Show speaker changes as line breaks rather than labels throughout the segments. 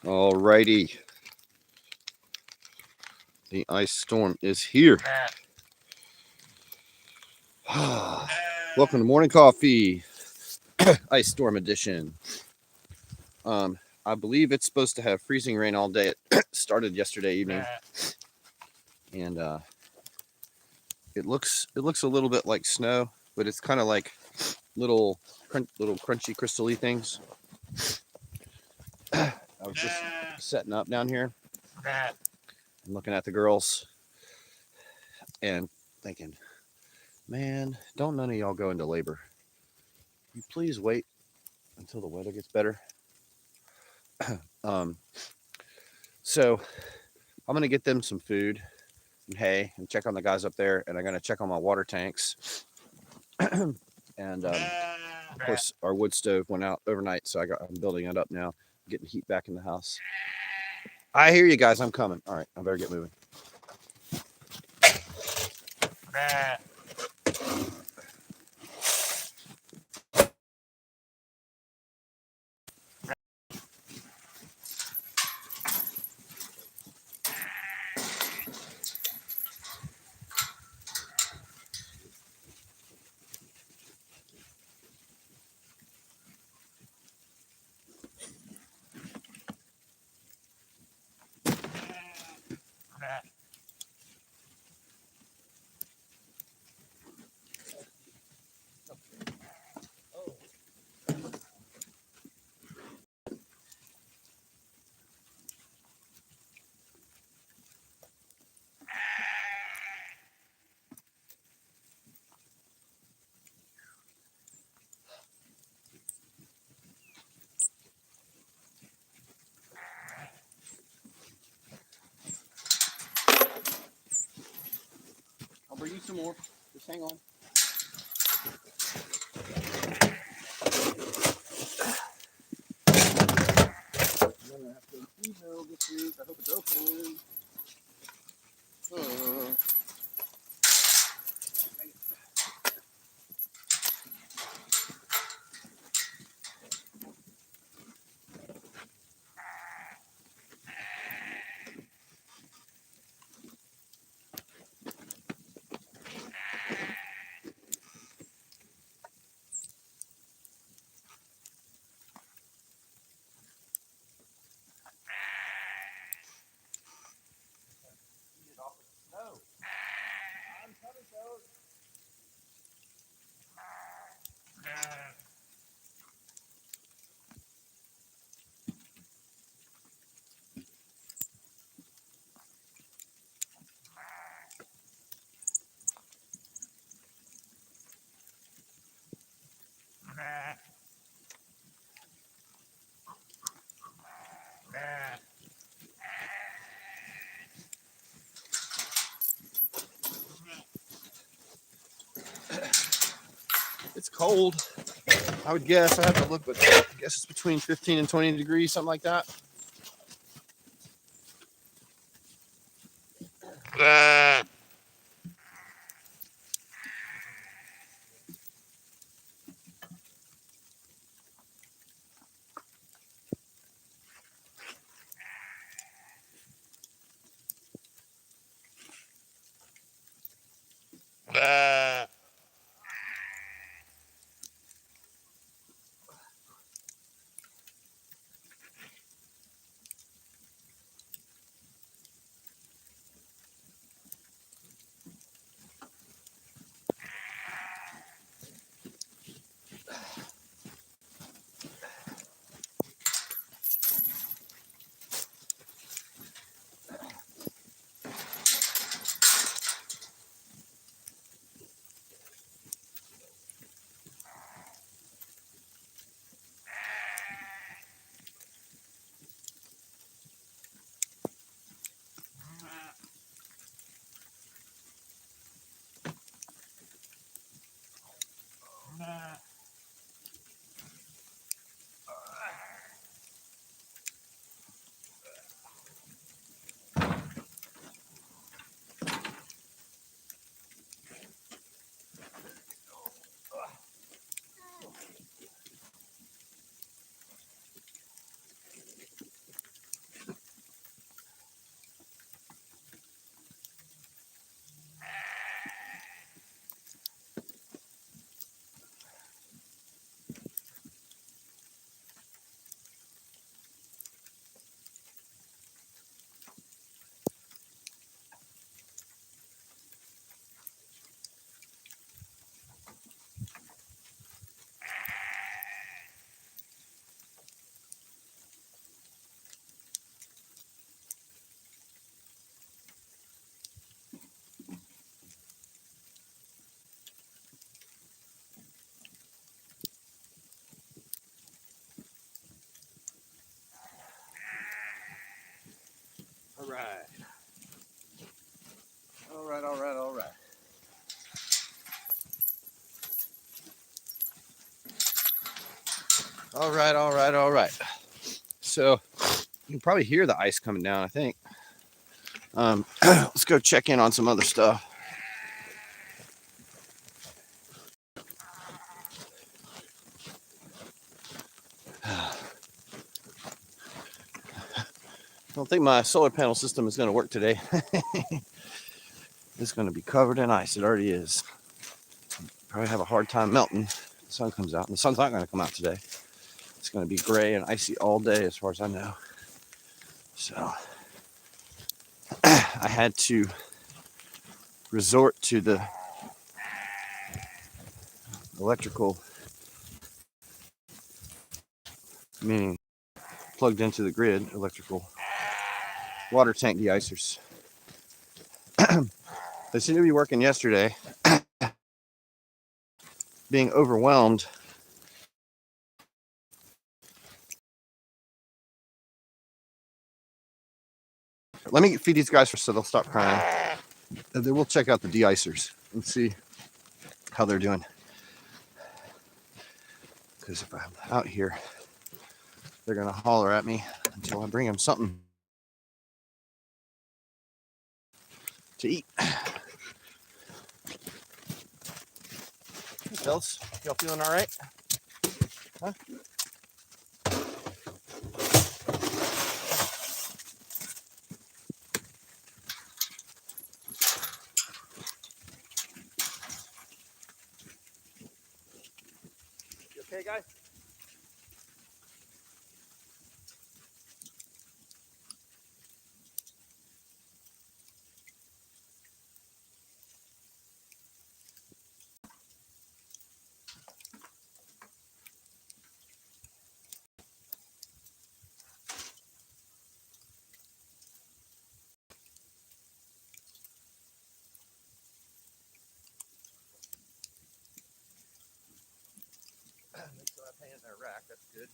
All righty. The ice storm is here. Welcome to Morning Coffee, Ice Storm Edition. I believe it's supposed to have freezing rain all day. It started yesterday evening, and it looks a little bit like snow, but it's kind of like little crunchy crystal-y things. I was just setting up down here and looking at the girls and thinking, man, don't none of y'all go into labor. You please wait until the weather gets better. So I'm gonna get them some food and hay and check on the guys up there, and I'm gonna check on my water tanks. And of course, our wood stove went out overnight, so I'm building it up now, getting heat back in the house. I hear you guys. I'm coming. All right, I better get moving. I'll bring you some more. Just hang on. I'm gonna have to email this week. I hope it's open. It's cold. I would guess. I have to look, but I guess it's between 15 and 20 degrees, something like that. right. All right, all right, all right. All right, all right, all right. So you can probably hear the ice coming down, I think. Let's go check in on some other stuff. I don't think my solar panel system is going to work today. It's going to be covered in ice. It already is. Probably have a hard time melting. The sun comes out, and the sun's not going to come out today. It's going to be gray and icy all day, as far as I know. So I had to resort to the electrical, meaning plugged into the grid, electrical water tank deicers. They seem to be working yesterday. Being overwhelmed. Let me feed these guys first so they'll stop crying. And then we'll check out the deicers and see how they're doing. Because if I'm out here, they're going to holler at me until I bring them something to eat. Hey, fellas, y'all feeling all right? Huh? You okay, guys? Make sure I pay in their rack. That's good.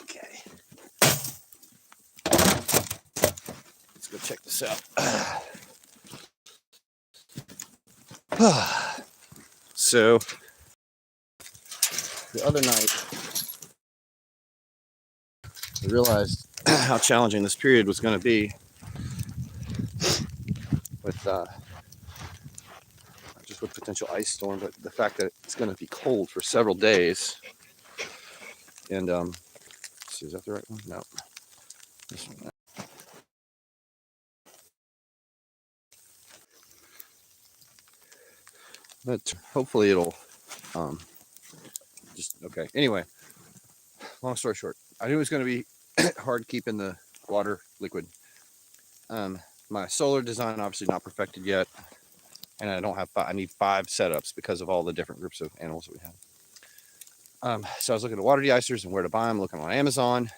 Okay. Let's go check this out. So, the other night, I realized how challenging this period was going to be with not just with potential ice storm, but the fact that it's going to be cold for several days. And let's see, is that the right one? No. This one. But hopefully it'll just okay. Anyway, long story short, I knew it was going to be hard keeping the water liquid. My solar design obviously not perfected yet, and I don't have I need 5 setups because of all the different groups of animals that we have. So I was looking at water deicers and where to buy them, looking on Amazon,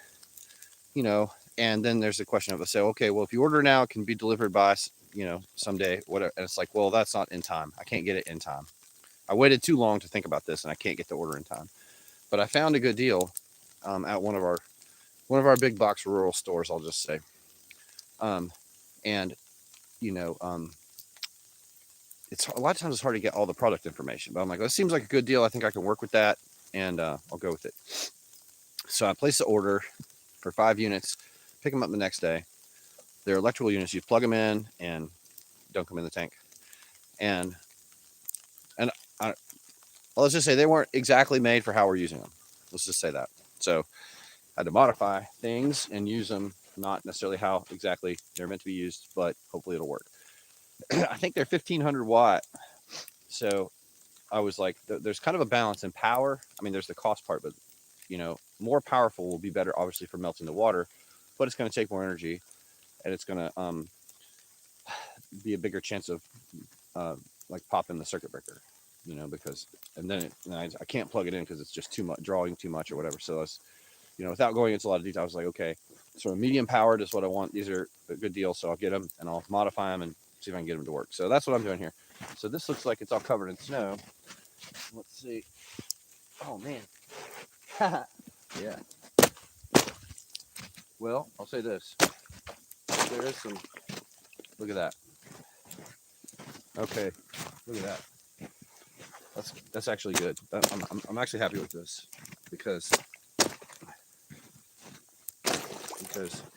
and then there's the question of I say, okay, well, if you order now, it can be delivered by, someday, whatever. And it's like, well, that's not in time. I can't get it in time. I waited too long to think about this, and I can't get the order in time. But I found a good deal at one of our big box rural stores, I'll just say. And it's a lot of times it's hard to get all the product information, but I'm like, this seems like a good deal. I think I can work with that, and I'll go with it. So I placed the order for 5 units, pick them up the next day. They're electrical units. You plug them in and dunk them in the tank. And let's just say they weren't exactly made for how we're using them. Let's just say that. So I had to modify things and use them not necessarily how exactly they're meant to be used, but hopefully it'll work. I think they're 1500 watt. So I was like, there's kind of a balance in power. I mean, there's the cost part, but more powerful will be better, obviously, for melting the water, but it's going to take more energy, and it's going to be a bigger chance of like popping the circuit breaker, because and then I can't plug it in because it's just too much, drawing too much or whatever. So it's, without going into a lot of detail, I was like, okay, sort of medium powered is what I want. These are a good deal, so I'll get them and I'll modify them and see if I can get them to work. So that's what I'm doing here. So this looks like it's all covered in snow. Let's see. Oh man. Yeah. Well, I'll say this. There is some. Look at that. Okay. Look at that. That's actually good. I'm actually happy with this because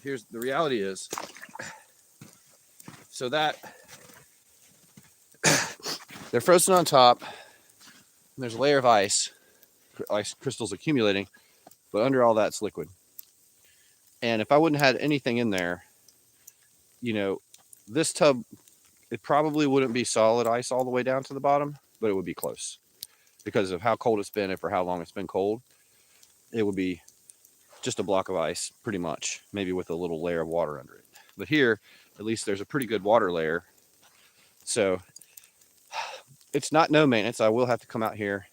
here's the reality is, so that they're frozen on top. And there's a layer of ice crystals accumulating, but under all that's liquid. And if I wouldn't have had anything in there, this tub, it probably wouldn't be solid ice all the way down to the bottom, but it would be close because of how cold it's been and for how long it's been cold. It would be just a block of ice, pretty much, maybe with a little layer of water under it. But here, at least there's a pretty good water layer. So it's not no maintenance. I will have to come out here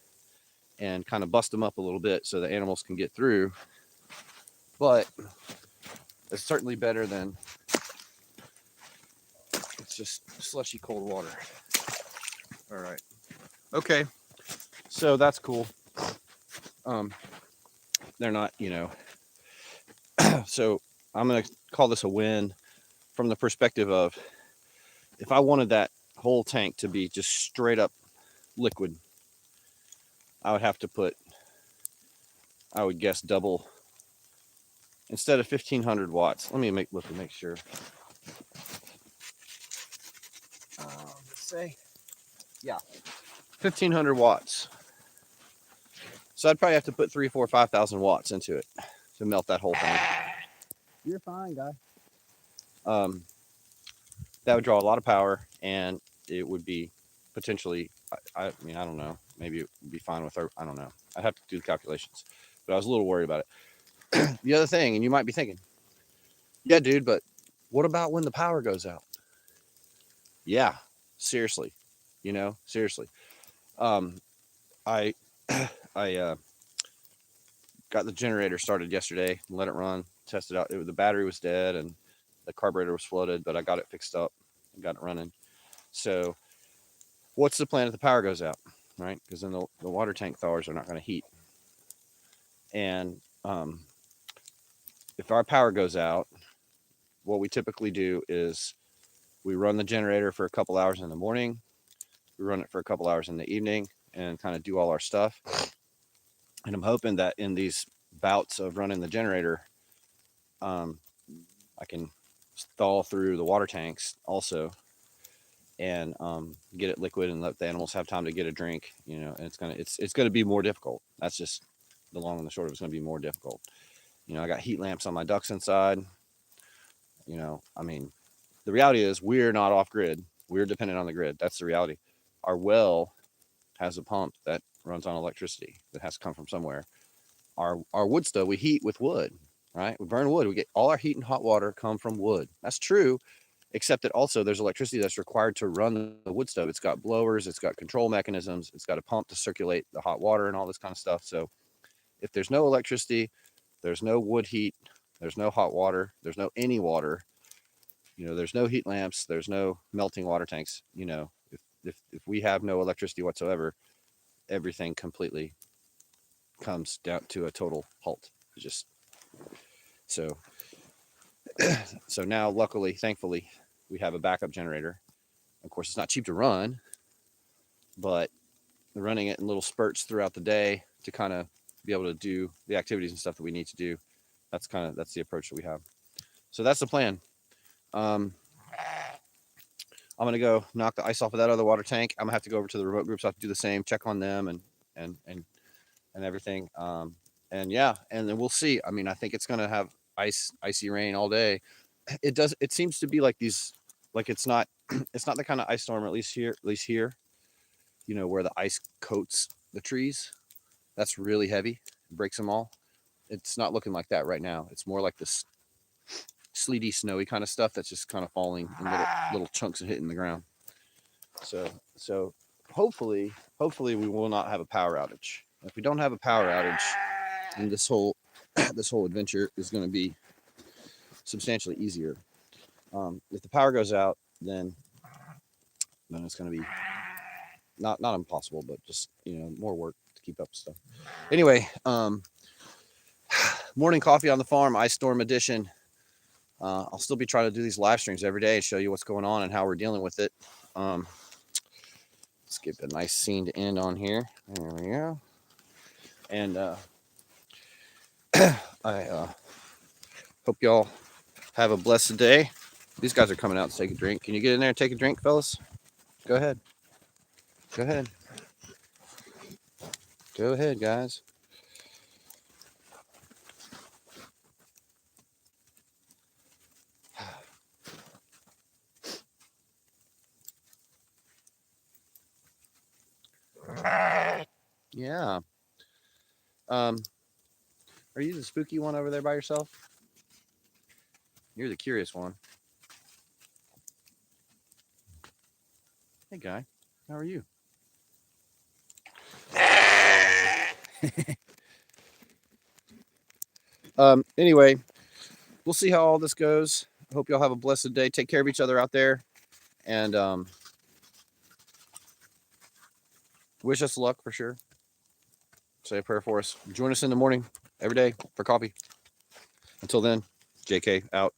and kind of bust them up a little bit so the animals can get through. But it's certainly better than it's just slushy cold water. All right. Okay. So that's cool. They're not, so I'm going to call this a win from the perspective of if I wanted that whole tank to be just straight up liquid, I would have to put, I would guess, double instead of 1500 watts. Let me make sure. Let's say, yeah, 1500 watts. So I'd probably have to put 3, 4, 5,000 watts into it to melt that whole thing. You're fine, guy. That would draw a lot of power, and it would be potentially, I mean, I don't know, maybe it would be fine with her. I don't know. I'd have to do the calculations, but I was a little worried about it. The other thing, and you might be thinking, yeah, dude, but what about when the power goes out? Yeah, seriously, seriously. I I got the generator started yesterday, let it run, tested out. The battery was dead and the carburetor was flooded, but I got it fixed up and got it running. So what's the plan if the power goes out, right? Because then the water tank thawers are not going to heat. And if our power goes out, what we typically do is we run the generator for a couple hours in the morning, we run it for a couple hours in the evening, and kind of do all our stuff. And I'm hoping that in these bouts of running the generator, I can thaw through the water tanks also, and get it liquid and let the animals have time to get a drink. And it's gonna be more difficult. That's just the long and the short of it's gonna be more difficult. I got heat lamps on my ducks inside. I mean, the reality is we're not off grid. We're dependent on the grid. That's the reality. Our well has a pump that runs on electricity that has to come from somewhere. Our wood stove, we heat with wood, right? We burn wood. We get all our heat and hot water come from wood. That's true, except that also there's electricity that's required to run the wood stove. It's got blowers, it's got control mechanisms, it's got a pump to circulate the hot water and all this kind of stuff. So if there's no electricity, there's no wood heat, there's no hot water, there's no any water, there's no heat lamps, there's no melting water tanks. If we have no electricity whatsoever, everything completely comes down to a total halt. Just so now, luckily, thankfully, we have a backup generator. Of course, it's not cheap to run, but running it in little spurts throughout the day to kind of be able to do the activities and stuff that we need to do. That's the approach that we have. So that's the plan. I'm gonna go knock the ice off of that other water tank. I'm gonna have to go over to the remote groups. I have to do the same, check on them and everything. And yeah, and then we'll see. I mean, I think it's gonna have icy rain all day. It seems to be like these, like it's not the kind of ice storm, at least here, where the ice coats the trees. That's really heavy, it breaks them all. It's not looking like that right now. It's more like this sleety, snowy kind of stuff that's just kind of falling in little chunks and hitting the ground. So hopefully we will not have a power outage. If we don't have a power outage, then this whole adventure is going to be substantially easier. If the power goes out, then it's going to be not impossible, but just more work to keep up with stuff. Anyway, morning coffee on the farm, ice storm edition. I'll still be trying to do these live streams every day and show you what's going on and how we're dealing with it. Let's give a nice scene to end on here. There we go. And I hope y'all have a blessed day. These guys are coming out to take a drink. Can you get in there and take a drink, fellas? Go ahead. Go ahead. Go ahead, guys. Yeah. Are you the spooky one over there by yourself? You're the curious one. Hey, guy. How are you? Anyway, we'll see how all this goes. I hope y'all have a blessed day. Take care of each other out there. And wish us luck for sure. Say a prayer for us. Join us in the morning every day for coffee. Until then, JK out.